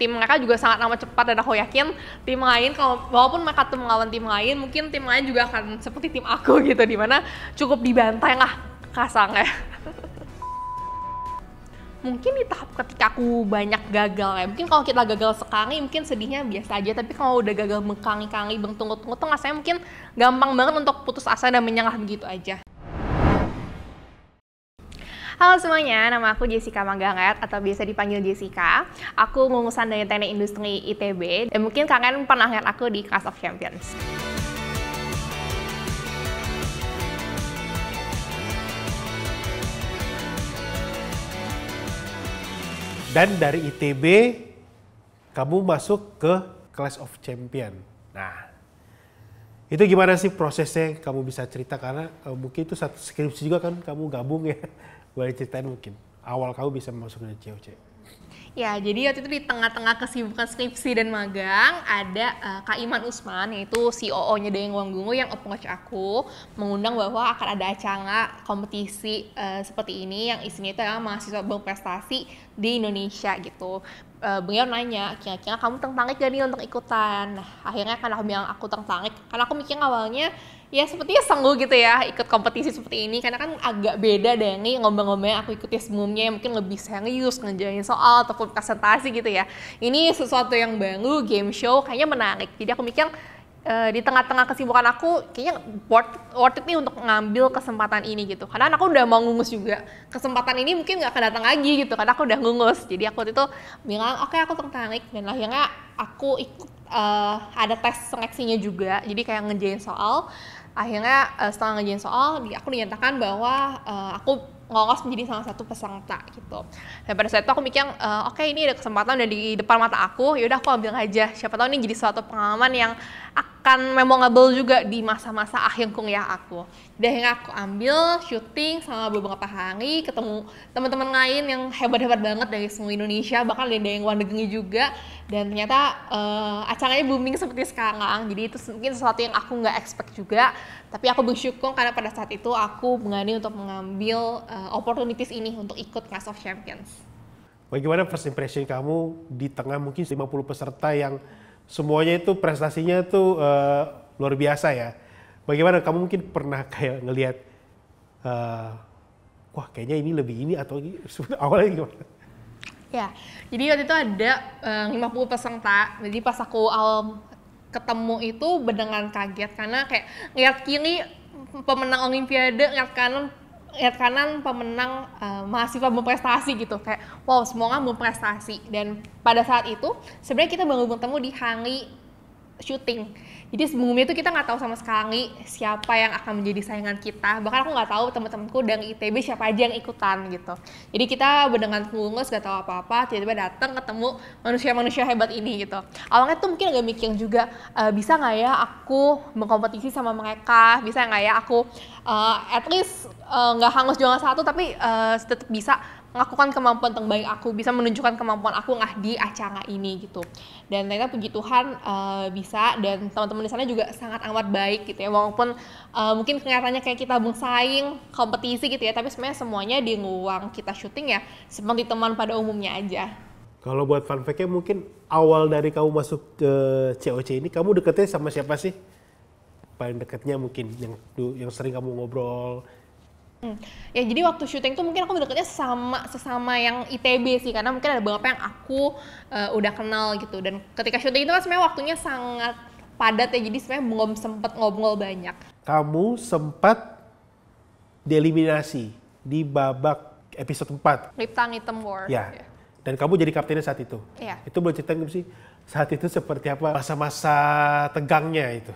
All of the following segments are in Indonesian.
Tim mereka juga sangat amat cepat dan aku yakin tim lain kalau walaupun mereka tuh melawan tim lain, mungkin tim lain juga akan seperti tim aku gitu, dimana cukup dibantai lah kasarnya. Mungkin di tahap ketika aku banyak gagal ya, mungkin kalau kita gagal sekali mungkin sedihnya biasa aja, tapi kalau udah gagal berkali-kali bertunggu-tunggu tuh rasanya mungkin gampang banget untuk putus asa dan menyerah begitu aja. Halo semuanya, nama aku Jessica Manggaret atau biasa dipanggil Jessica. Aku lulusan dari Teknik Industri ITB dan mungkin kalian pernah lihat aku di Clash of Champions. Dan dari ITB, kamu masuk ke Clash of Champion. Nah, itu gimana sih prosesnya? Kamu bisa cerita karena mungkin itu satu skripsi juga kan kamu gabung ya. Boleh ceritain mungkin awal kamu bisa masuk ke COC. Ya, jadi waktu itu di tengah-tengah kesibukan skripsi dan magang, ada Kak Iman Usman, yaitu COO-nya Dayang Wanggungu yang approach aku, mengundang bahwa akan ada acara kompetisi seperti ini, yang isinya itu adalah mahasiswa berprestasi di Indonesia gitu. Beliau nanya, kira-kira kamu tertarik gak nih untuk ikutan? Nah, akhirnya kan aku bilang aku tertarik, karena aku mikir awalnya, ya sepertinya seru gitu ya ikut kompetisi seperti ini, karena kan agak beda dari lomba-lomba yang aku ikuti sebelumnya yang mungkin lebih serius ngerjain soal ataupun presentasi gitu ya. Ini sesuatu yang baru, game show, kayaknya menarik. Jadi aku mikir di tengah-tengah kesibukan aku kayaknya worth it nih untuk ngambil kesempatan ini gitu. Karena aku udah mau lulus juga. Kesempatan ini mungkin gak akan datang lagi gitu karena aku udah lulus. Jadi aku waktu itu bilang oke, aku tertarik, dan akhirnya aku ikut ada tes seleksinya juga. Jadi kayak ngerjain soal. Akhirnya setelah ngerjain soal, aku dinyatakan bahwa aku lolos menjadi salah satu peserta gitu. Dan pada saat itu aku mikir, oke, ini ada kesempatan udah di depan mata aku, yaudah aku ambil aja. Siapa tahu ini jadi suatu pengalaman yang akan memorable juga di masa-masa akhir kuliah aku. Jadi akhirnya aku ambil syuting selama beberapa hari, ketemu teman-teman lain yang hebat-hebat banget dari seluruh Indonesia, bahkan dari luar negeri juga. Dan ternyata acaranya booming seperti sekarang. Jadi itu mungkin sesuatu yang aku nggak expect juga. Tapi aku bersyukur karena pada saat itu aku berani untuk mengambil opportunities ini untuk ikut Clash of Champions. Bagaimana first impression kamu di tengah mungkin 50 peserta yang semuanya itu prestasinya tuh luar biasa ya. Bagaimana kamu mungkin pernah kayak ngelihat, wah kayaknya ini lebih ini atau ini, awalnya gimana? Ya, jadi waktu itu ada 50 peserta. Jadi pas aku ketemu itu beneran kaget karena kayak lihat kiri pemenang Olimpiade, lihat kanan pemenang mahasiswa berprestasi gitu, kayak wow, semua orang berprestasi. Dan pada saat itu sebenarnya kita baru bertemu di hari syuting. Jadi sebelumnya itu kita nggak tahu sama sekali siapa yang akan menjadi saingan kita. Bahkan aku nggak tahu teman-temanku dari ITB siapa aja yang ikutan gitu. Jadi kita beneran clueless, nggak tahu apa-apa. Tiba-tiba datang ketemu manusia-manusia hebat ini gitu. Awalnya tuh mungkin agak mikir juga, bisa nggak ya aku berkompetisi sama mereka? Bisa nggak ya aku at least nggak harus juara satu, tapi tetap bisa melakukan kemampuan terbaik aku, bisa menunjukkan kemampuan aku di acara ini gitu. Dan ternyata puji Tuhan bisa, dan teman-teman di sana juga sangat amat baik gitu ya, walaupun mungkin kelihatannya kayak kita bersaing kompetisi gitu ya, tapi sebenarnya semuanya di ruang kita syuting ya seperti teman pada umumnya aja. Kalau buat fun fact-nya mungkin awal dari kamu masuk ke COC ini, kamu deketnya sama siapa sih? Paling deketnya mungkin yang sering kamu ngobrol. Ya jadi waktu syuting tuh mungkin aku deketnya sesama yang ITB sih, karena mungkin ada beberapa yang aku udah kenal gitu. Dan ketika syuting itu kan sebenarnya waktunya sangat padat ya, jadi sebenarnya belum sempet ngobrol banyak. Kamu sempat dieliminasi di babak episode 4. Liptang Item War. Ya. Dan kamu jadi kaptennya saat itu. Iya. Itu boleh ceritain sih saat itu seperti apa masa-masa tegangnya itu?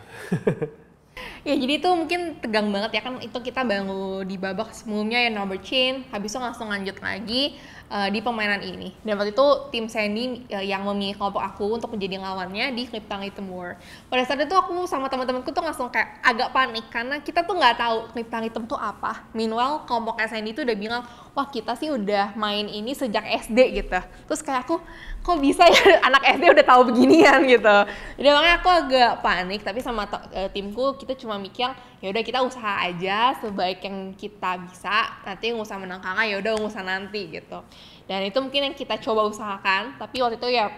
Ya jadi itu mungkin tegang banget ya, kan itu kita baru di babak sebelumnya ya number chain, habis itu langsung lanjut lagi di permainan ini. Dan waktu itu tim Sandy yang memilih kelompok aku untuk menjadi lawannya di Liptang Item War. Pada saat itu aku sama teman-temanku tuh langsung kayak agak panik karena kita tuh nggak tahu Liptang Item tuh apa. Meanwhile kelompok Sandy tuh udah bilang, wah kita sih udah main ini sejak SD gitu. Terus kayak aku, kok bisa ya anak SD udah tahu beginian gitu. Jadi makanya aku agak panik, tapi sama timku kita cuma mikir ya udah kita usaha aja sebaik yang kita bisa, nanti nggak usah menang kalah, ya udah nggak usah nanti gitu. Dan itu mungkin yang kita coba usahakan, tapi waktu itu ya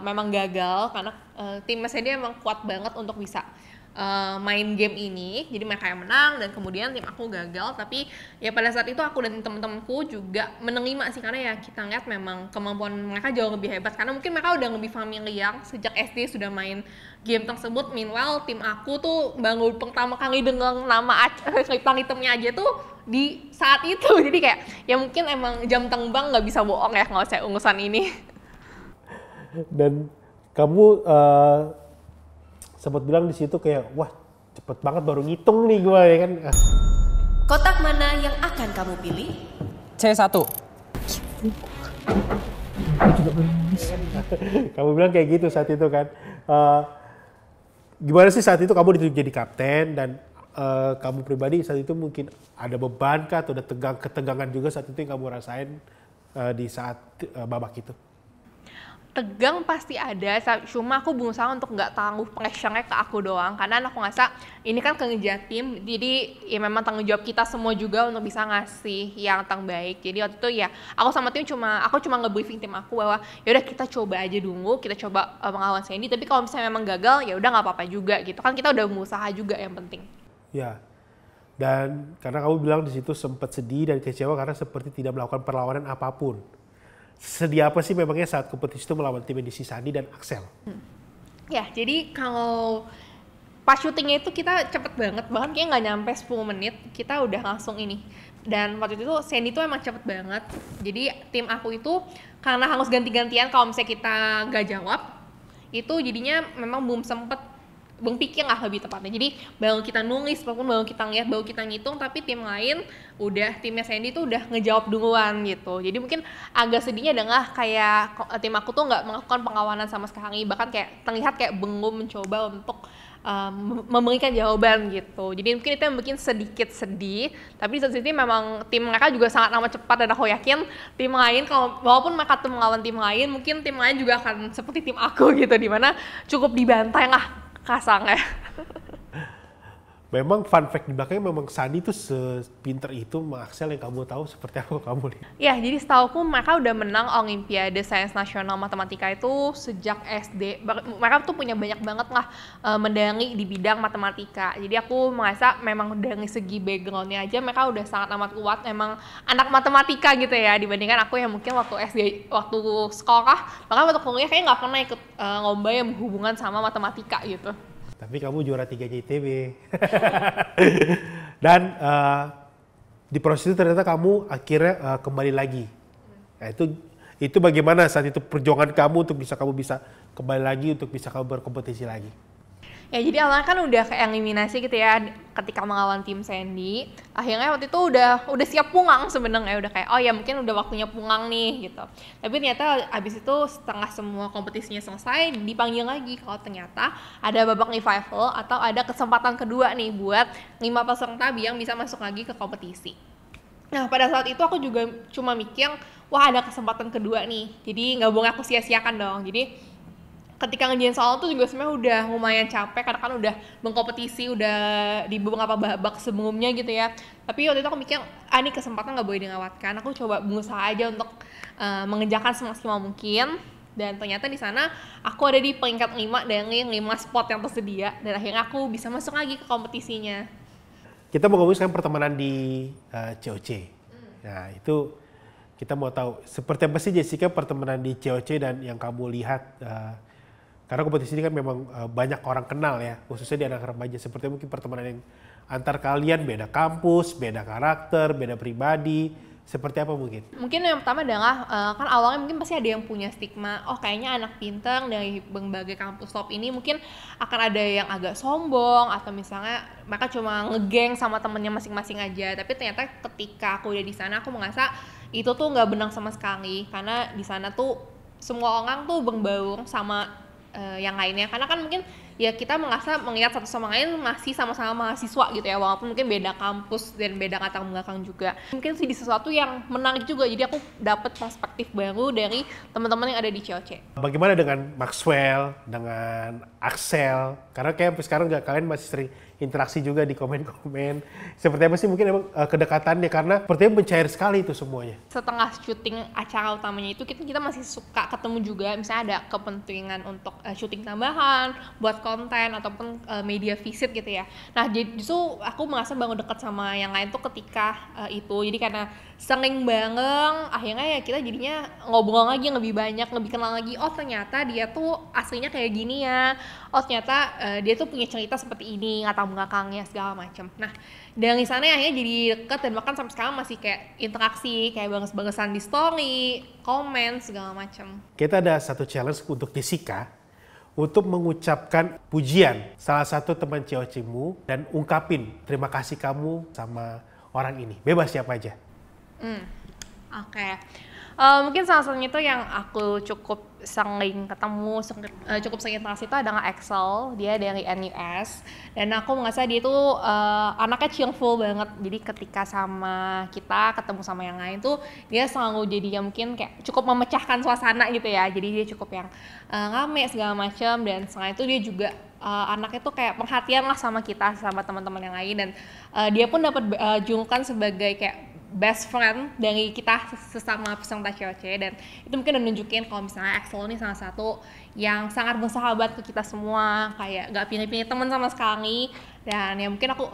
memang gagal karena tim Mas Hendy emang kuat banget untuk bisa main game ini, jadi mereka yang menang dan kemudian tim aku gagal. Tapi ya pada saat itu aku dan teman-temanku juga menerima sih, karena ya kita lihat memang kemampuan mereka jauh lebih hebat karena mungkin mereka udah lebih familiar sejak SD sudah main game tersebut. Meanwhile tim aku tuh baru pertama kali dengan nama hitam hitamnya aja tuh di saat itu. Jadi kayak ya mungkin emang jam terbang nggak bisa bohong ya nggak usah urusan ini. Dan kamu sempat bilang di situ kayak, wah cepet banget baru ngitung nih gue ya kan. Kotak mana yang akan kamu pilih? C1. Kamu bilang kayak gitu saat itu kan. Gimana sih saat itu kamu ditunjuk jadi kapten dan kamu pribadi saat itu mungkin ada beban kah atau ada ketegangan juga saat itu yang kamu rasain di saat babak itu? Tegang pasti ada, cuma aku berusaha untuk nggak tangguh pressure-nya ke aku doang, karena aku ngerasa ini kan kerja tim, jadi ya memang tanggung jawab kita semua juga untuk bisa ngasih yang terbaik. Jadi waktu itu ya aku sama tim aku cuma nge-briefing tim aku bahwa ya udah kita coba aja dulu, kita coba melawan Sandy, tapi kalau misalnya memang gagal ya udah nggak apa-apa juga gitu kan, kita udah berusaha juga yang penting. Ya, dan karena kamu bilang di situ sempat sedih dan kecewa karena seperti tidak melakukan perlawanan apapun. Sedih apa sih memangnya saat kompetisi itu melawan tim edisi Sandy dan Axel? Ya, jadi kalau pas syutingnya itu kita cepet banget, bahkan kayak nggak nyampe 10 menit, kita udah langsung ini. Dan waktu itu Sandy tuh emang cepet banget, jadi tim aku itu karena harus ganti-gantian kalau misalnya kita nggak jawab, itu jadinya memang belum sempet pikir lah lebih tepatnya. Jadi baru kita nulis, baru kita lihat, baru kita ngitung, tapi tim lain timnya Sandy tuh udah ngejawab duluan gitu. Jadi mungkin agak sedihnya adalah kayak tim aku tuh nggak melakukan pengawalan sama sekali, bahkan kayak terlihat kayak belum mencoba untuk memberikan jawaban gitu. Jadi mungkin itu yang bikin sedikit sedih, tapi di satu sisi memang tim mereka juga sangat amat cepat dan aku yakin tim lain walaupun mereka tuh melawan tim lain, mungkin tim lain juga akan seperti tim aku gitu, dimana cukup dibantai lah kasarnya. Memang fun fact di belakangnya memang Sandy tuh sepinter itu Axel yang kamu tahu seperti apa kamu lihat? Ya, jadi setauku mereka udah menang Olimpiade Sains Nasional Matematika itu sejak SD. Mereka tuh punya banyak banget lah medali di bidang matematika. Jadi aku merasa memang dari segi backgroundnya aja mereka udah sangat amat kuat. Emang anak matematika gitu ya, dibandingkan aku yang mungkin waktu SD, waktu sekolah, bahkan waktu kuliah kayaknya nggak pernah ikut lomba yang berhubungan sama matematika gitu. Tapi kamu juara 3-nya ITB. Dan di proses itu ternyata kamu akhirnya kembali lagi. Nah, itu bagaimana saat itu perjuangan kamu untuk kamu bisa kembali lagi untuk bisa kamu berkompetisi lagi? Ya jadi awalnya kan udah kayak eliminasi gitu ya ketika melawan tim Sandy. Akhirnya waktu itu udah siap pulang sebenarnya, udah kayak oh ya mungkin udah waktunya pulang nih gitu. Tapi ternyata abis itu setelah semua kompetisinya selesai dipanggil lagi kalau ternyata ada babak revival atau ada kesempatan kedua nih buat 5 peserta yang bisa masuk lagi ke kompetisi. Nah pada saat itu aku juga cuma mikir wah ada kesempatan kedua nih, jadi nggak boleh aku sia-siakan dong. Jadi ketika ngerjain soal tuh juga sebenarnya udah lumayan capek karena kan udah berkompetisi, udah di beberapa babak sebelumnya gitu ya. Tapi waktu itu aku mikir, ini kesempatan nggak boleh dilewatkan. Aku coba berusaha aja untuk mengerjakan semaksimal mungkin. Dan ternyata di sana aku ada di peringkat 5 dari 5 spot yang tersedia. Dan akhirnya aku bisa masuk lagi ke kompetisinya. Kita mau ngomongin sekarang pertemanan di COC. Nah itu kita mau tahu seperti apa sih Jessica pertemanan di COC dan yang kamu lihat. Karena kompetisi ini kan memang banyak orang kenal ya, khususnya di anak remaja. Seperti mungkin pertemanan yang antar kalian beda kampus, beda karakter, beda pribadi. Seperti apa mungkin? Mungkin yang pertama adalah kan awalnya mungkin pasti ada yang punya stigma, oh kayaknya anak pintar dari berbagai kampus top ini mungkin akan ada yang agak sombong atau misalnya mereka cuma ngegeng sama temennya masing-masing aja. Tapi ternyata ketika aku udah di sana aku merasa itu tuh nggak benar sama sekali, karena di sana tuh semua orang tuh berbaur sama yang lainnya, karena kan mungkin ya kita melihat satu sama lain masih sama-sama mahasiswa gitu ya, walaupun mungkin beda kampus dan beda latar belakang juga. Mungkin sih di sesuatu yang menarik juga, jadi aku dapat perspektif baru dari teman-teman yang ada di COC. Bagaimana dengan Maxwell, dengan Axel? Karena kayak sampai sekarang kalian masih sering interaksi juga di komen-komen. Seperti apa sih mungkin emang kedekatannya, karena sepertinya mencair sekali itu semuanya. Setelah syuting acara utamanya itu kita masih suka ketemu juga, misalnya ada kepentingan untuk syuting tambahan, buat konten ataupun media visit gitu ya. Nah justru aku merasa baru dekat sama yang lain tuh ketika itu, jadi karena sering banget akhirnya ya kita jadinya ngobrol lagi yang lebih banyak, lebih kenal lagi. Oh ternyata dia tuh aslinya kayak gini ya, oh ternyata dia tuh punya cerita seperti ini, latar belakangnya segala macam. Nah dari sana akhirnya jadi deket, dan bahkan sampai sekarang masih kayak interaksi, kayak balas-balasan di story, komen segala macam. Kita ada satu challenge untuk Jessica untuk mengucapkan pujian salah satu teman COC-mu dan ungkapin terima kasih kamu sama orang ini. Bebas siapa aja. Oke. Mungkin salah satunya itu yang aku cukup sering ketemu, cukup sering interaksi itu adalah Axel. Dia dari NUS, dan aku merasa dia tuh anaknya cheerful banget. Jadi ketika sama kita ketemu sama yang lain tuh dia selalu jadi yang mungkin kayak cukup memecahkan suasana gitu ya. Jadi dia cukup yang rame segala macam, dan selain itu dia juga anaknya tuh kayak perhatian lah sama kita, sama teman-teman yang lain, dan dia pun dapat julukan sebagai kayak best friend dari kita sesama peserta COC, dan itu mungkin udah nunjukin kalau misalnya Axel ini salah satu yang sangat bersahabat ke kita semua, kayak gak pilih-pilih teman sama sekali. Dan ya mungkin aku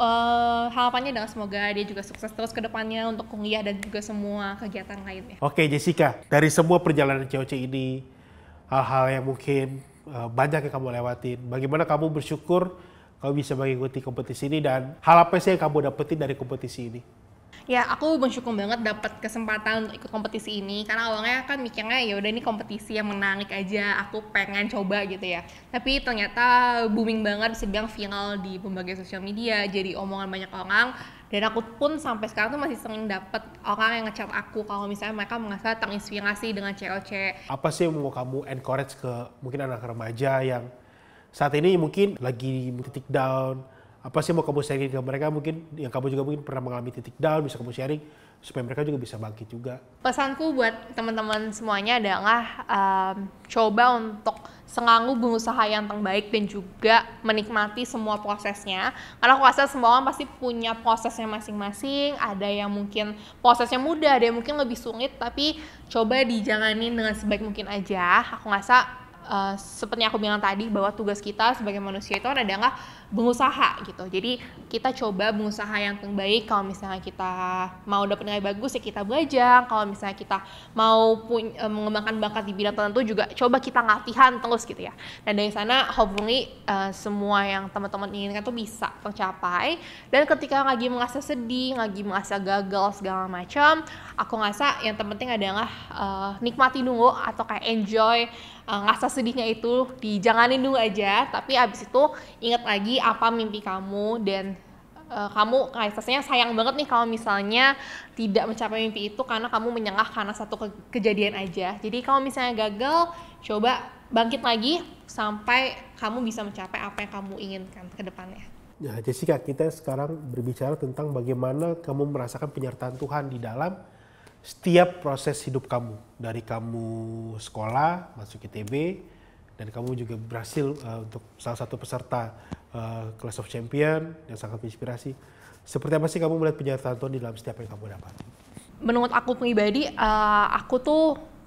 harapannya adalah semoga dia juga sukses terus ke depannya untuk kuliah dan juga semua kegiatan lainnya. Oke Jessica, dari semua perjalanan COC ini, hal-hal yang mungkin banyak yang kamu lewatin, bagaimana kamu bersyukur kamu bisa mengikuti kompetisi ini, dan hal apa sih yang kamu dapetin dari kompetisi ini? Ya, aku bersyukur banget dapat kesempatan untuk ikut kompetisi ini, karena awalnya kan mikirnya ya udah ini kompetisi yang menarik aja, aku pengen coba gitu ya. Tapi ternyata booming banget, bisa bilang viral di berbagai sosial media, jadi omongan banyak orang. Dan aku pun sampai sekarang tuh masih sering dapat orang yang ngechat aku kalau misalnya mereka merasa terinspirasi dengan COC. Apa sih yang mau kamu encourage ke mungkin anak remaja yang saat ini mungkin lagi titik down? Apa sih mau kamu sharing ke mereka, mungkin yang kamu juga mungkin pernah mengalami titik down, bisa kamu sharing supaya mereka juga bisa bangkit juga. Pesanku buat teman-teman semuanya adalah coba untuk selalu berusaha yang terbaik dan juga menikmati semua prosesnya. Karena aku rasa semua orang pasti punya prosesnya masing-masing, ada yang mungkin prosesnya mudah, ada yang mungkin lebih sulit, tapi coba dijalanin dengan sebaik mungkin aja. Aku rasa seperti yang aku bilang tadi, bahwa tugas kita sebagai manusia itu adalah berusaha gitu. Jadi kita coba berusaha yang terbaik. Kalau misalnya kita mau dapat nilai bagus ya kita belajar. Kalau misalnya kita mau mengembangkan bakat di bidang tertentu juga coba kita latihan terus gitu ya. Dan dari sana hopefully semua yang teman-teman inginkan tuh bisa tercapai. Dan ketika lagi merasa sedih, lagi merasa gagal segala macam, aku ngerasa yang terpenting adalah nikmati dulu atau kayak enjoy rasa sedihnya itu, dijalanin dulu aja. Tapi abis itu ingat lagi apa mimpi kamu, dan kamu rasanya sayang banget nih kalau misalnya tidak mencapai mimpi itu karena kamu menyerah karena satu kejadian aja. Jadi kalau misalnya gagal, coba bangkit lagi sampai kamu bisa mencapai apa yang kamu inginkan ke depannya. Ya Jessica, kita sekarang berbicara tentang bagaimana kamu merasakan penyertaan Tuhan di dalam setiap proses hidup kamu. Dari kamu sekolah, masuk ITB, dan kamu juga berhasil untuk salah satu peserta Clash of Champion yang sangat menginspirasi. Seperti apa sih kamu melihat penyertaan Tuhan di dalam setiap yang kamu dapat? Menurut aku pribadi, aku tuh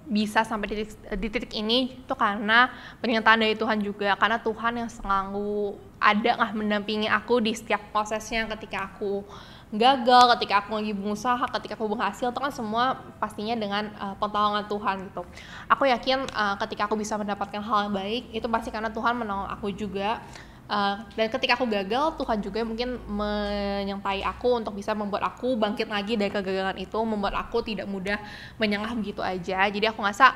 bisa sampai di titik ini tuh karena penyertaan dari Tuhan juga. Karena Tuhan yang selalu ada lah mendampingi aku di setiap prosesnya. Ketika aku gagal, ketika aku lagi berusaha, ketika aku berhasil, itu kan semua pastinya dengan pertolongan Tuhan gitu. Aku yakin ketika aku bisa mendapatkan hal yang baik, itu pasti karena Tuhan menolong aku juga. Dan ketika aku gagal, Tuhan juga mungkin menyertai aku untuk bisa membuat aku bangkit lagi dari kegagalan itu, membuat aku tidak mudah menyerah begitu aja. Jadi aku ngerasa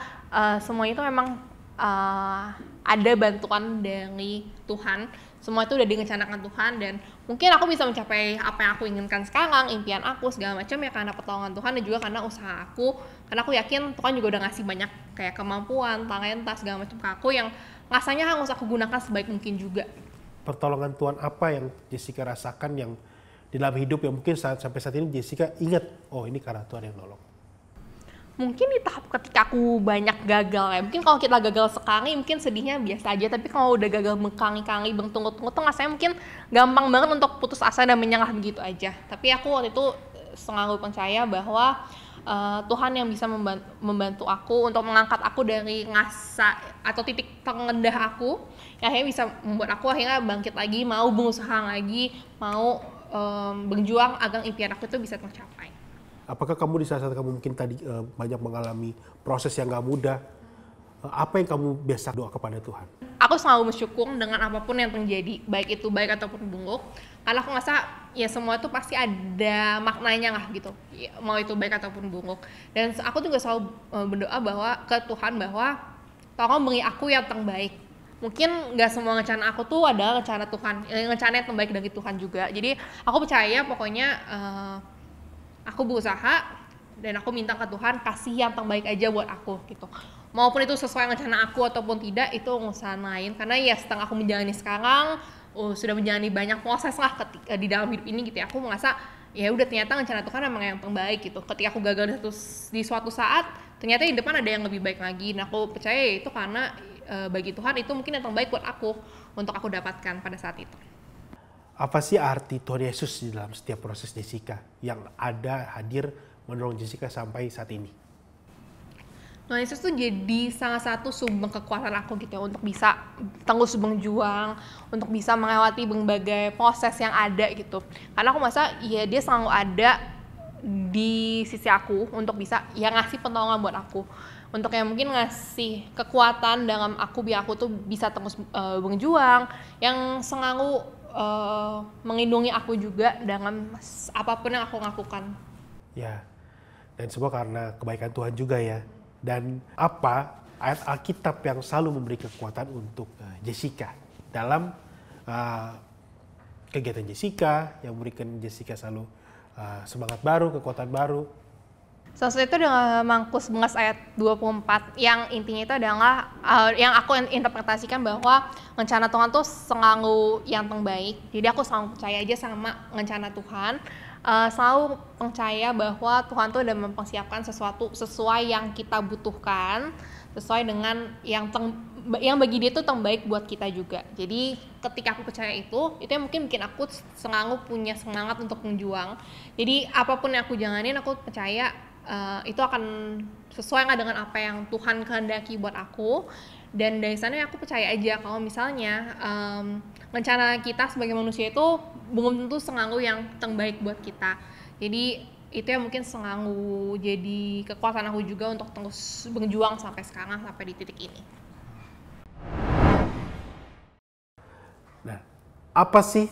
semua itu memang ada bantuan dari Tuhan semua itu udah direncanakan Tuhan, dan mungkin aku bisa mencapai apa yang aku inginkan sekarang, impian aku segala macam ya karena pertolongan Tuhan dan juga karena usaha aku, karena aku yakin Tuhan juga udah ngasih banyak kayak kemampuan, talenta segala macam ke aku yang rasanya harus aku gunakan sebaik mungkin juga. Pertolongan Tuhan apa yang Jessica rasakan yang di dalam hidup yang mungkin sampai saat ini Jessica ingat, oh ini karena Tuhan yang nolong? Mungkin di tahap ketika aku banyak gagal ya, mungkin kalau kita gagal sekali mungkin sedihnya biasa aja, tapi kalau udah gagal berkali-kali, bertunggu-tunggu tuh rasanya mungkin gampang banget untuk putus asa dan menyerah begitu aja. Tapi aku waktu itu selalu percaya bahwa Tuhan yang bisa membantu aku untuk mengangkat aku dari ngasa atau titik terendah aku, yang akhirnya bisa membuat aku akhirnya bangkit lagi, mau berusaha lagi, mau berjuang agar impian aku itu bisa tercapai. Apakah kamu di saat kamu mungkin tadi banyak mengalami proses yang gak mudah, apa yang kamu biasa doa kepada Tuhan? Aku selalu bersyukur dengan apapun yang terjadi, baik itu baik ataupun buruk, karena aku ngerasa ya semua itu pasti ada maknanya lah gitu, ya, mau itu baik ataupun buruk. Dan aku juga selalu berdoa bahwa ke Tuhan bahwa tolong beri aku yang terbaik. Mungkin nggak semua rencana aku tuh adalah rencana Tuhan, rencana yang terbaik dari Tuhan juga. Jadi aku percaya pokoknya aku berusaha dan aku minta ke Tuhan kasih yang terbaik aja buat aku gitu. Maupun itu sesuai rencana aku ataupun tidak, itu urusan lain. Karena ya setelah aku menjalani sekarang, sudah menjalani banyak proses lah di dalam hidup ini gitu ya. Aku merasa ya udah ternyata rencana Tuhan memang yang terbaik gitu. Ketika aku gagal di suatu saat, ternyata di depan ada yang lebih baik lagi. Nah aku percaya itu karena bagi Tuhan itu mungkin yang terbaik buat aku untuk aku dapatkan pada saat itu. Apa sih arti Tuhan Yesus di dalam setiap proses Jessica yang ada hadir menolong Jessica sampai saat ini? Tuhan Yesus tuh jadi salah satu sumber kekuatan aku gitu ya, untuk bisa terus berjuang, untuk bisa melewati berbagai proses yang ada gitu. Karena aku merasa ya dia selalu ada di sisi aku untuk bisa ya ngasih pertolongan buat aku. Untuk yang mungkin ngasih kekuatan dalam aku biar aku tuh bisa terus berjuang, yang selalu melindungi aku juga dalam apapun yang aku lakukan. Ya, dan semua karena kebaikan Tuhan juga ya. Dan apa ayat Alkitab yang selalu memberi kekuatan untuk Jessica dalam kegiatan Jessica, yang memberikan Jessica selalu semangat baru, kekuatan baru? Salah satu itu adalah Markus 11 ayat 24 yang intinya itu adalah yang aku interpretasikan bahwa rencana Tuhan tuh selalu yang terbaik. Jadi aku selalu percaya aja sama rencana Tuhan, selalu percaya bahwa Tuhan tuh udah mempersiapkan sesuatu sesuai yang kita butuhkan, sesuai dengan yang bagi dia tuh terbaik buat kita juga. Jadi ketika aku percaya itu yang mungkin bikin aku selalu punya semangat untuk berjuang. Jadi apapun yang aku jalanin aku percaya itu akan sesuai nggak dengan apa yang Tuhan kehendaki buat aku. Dan dari sana aku percaya aja kalau misalnya rencana kita sebagai manusia itu belum tentu selalu yang terbaik buat kita. Jadi itu yang mungkin selalu jadi kekuatan aku juga untuk terus berjuang sampai sekarang, sampai di titik ini. Nah, apa sih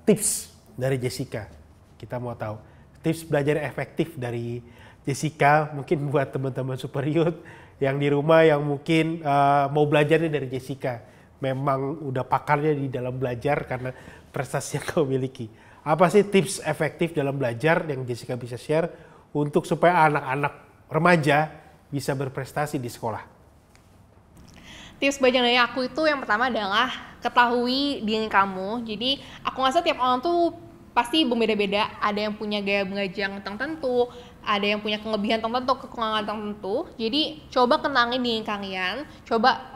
tips dari Jessica? Kita mau tahu tips belajar efektif dari Jessica, mungkin buat teman-teman Super Youth yang di rumah yang mungkin mau belajarnya dari Jessica. Memang udah pakarnya di dalam belajar karena prestasi yang kau miliki. Apa sih tips efektif dalam belajar yang Jessica bisa share untuk supaya anak-anak remaja bisa berprestasi di sekolah? Tips belajar dari aku itu yang pertama adalah ketahui diri kamu. Jadi aku ngerasa tiap orang tuh pasti berbeda-beda. Ada yang punya gaya belajar tertentu, ada yang punya kelebihan tertentu, kekurangan tertentu. Jadi coba kenalin diri kalian, coba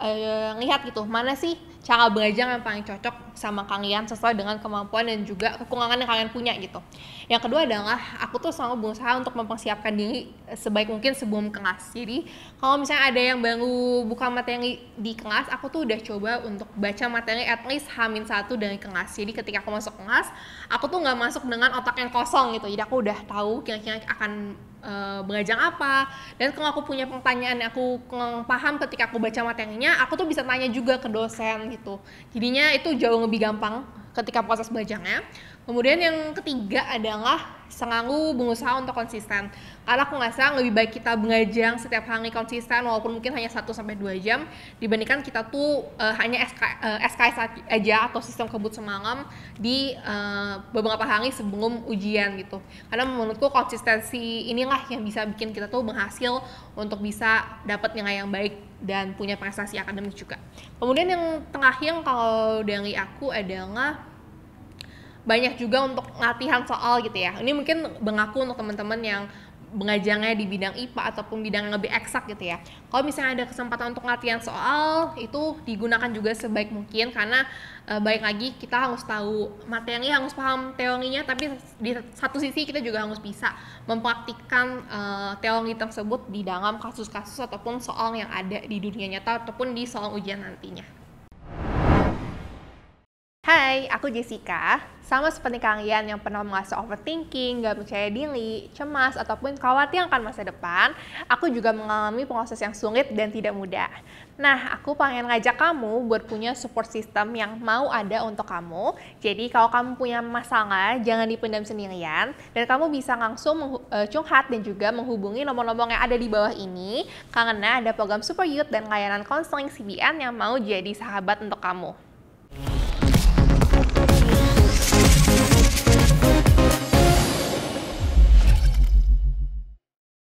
lihat gitu mana sih cara belajar yang paling cocok sama kalian sesuai dengan kemampuan dan juga kekurangan yang kalian punya gitu. Yang kedua adalah aku tuh selalu berusaha untuk mempersiapkan diri sebaik mungkin sebelum kelas. Jadi kalau misalnya ada yang baru buka materi di kelas, aku tuh udah coba untuk baca materi at least H-1 dari kelas. Jadi ketika aku masuk kelas, aku tuh nggak masuk dengan otak yang kosong gitu. Jadi aku udah tahu kira-kira akan belajar apa, dan kalau aku punya pertanyaan aku paham ketika aku baca materinya, aku tuh bisa tanya juga ke dosen gitu. Jadinya itu jauh lebih gampang ketika proses belajarnya. Kemudian yang ketiga adalah selalu berusaha untuk konsisten. Karena aku ngerasa lebih baik kita belajar setiap hari konsisten walaupun mungkin hanya 1-2 jam dibandingkan kita tuh hanya SKS aja atau sistem kebut semalam di beberapa hari sebelum ujian gitu. Karena menurutku konsistensi inilah yang bisa bikin kita tuh berhasil untuk bisa dapat nilai yang baik dan punya prestasi akademik juga. Kemudian yang terakhir kalau dari aku adalah banyak juga untuk latihan soal gitu ya. Ini mungkin berlaku untuk teman-teman yang mengajarnya di bidang IPA ataupun bidang yang lebih eksak gitu ya. Kalau misalnya ada kesempatan untuk latihan soal, itu digunakan juga sebaik mungkin karena baik lagi kita harus tahu materi, harus paham teorinya, tapi di satu sisi kita juga harus bisa mempraktikkan teori tersebut di dalam kasus-kasus ataupun soal yang ada di dunia nyata ataupun di soal ujian nantinya. Hai, aku Jessica. Sama seperti kalian yang pernah merasa overthinking, gak percaya diri, cemas, ataupun khawatir akan masa depan, aku juga mengalami proses yang sulit dan tidak mudah. Nah, aku pengen ngajak kamu buat punya support system yang mau ada untuk kamu. Jadi, kalau kamu punya masalah, jangan dipendam sendirian, dan kamu bisa langsung curhat dan juga menghubungi nomor-nomor yang ada di bawah ini, karena ada program Super Youth dan layanan konseling CBN yang mau jadi sahabat untuk kamu.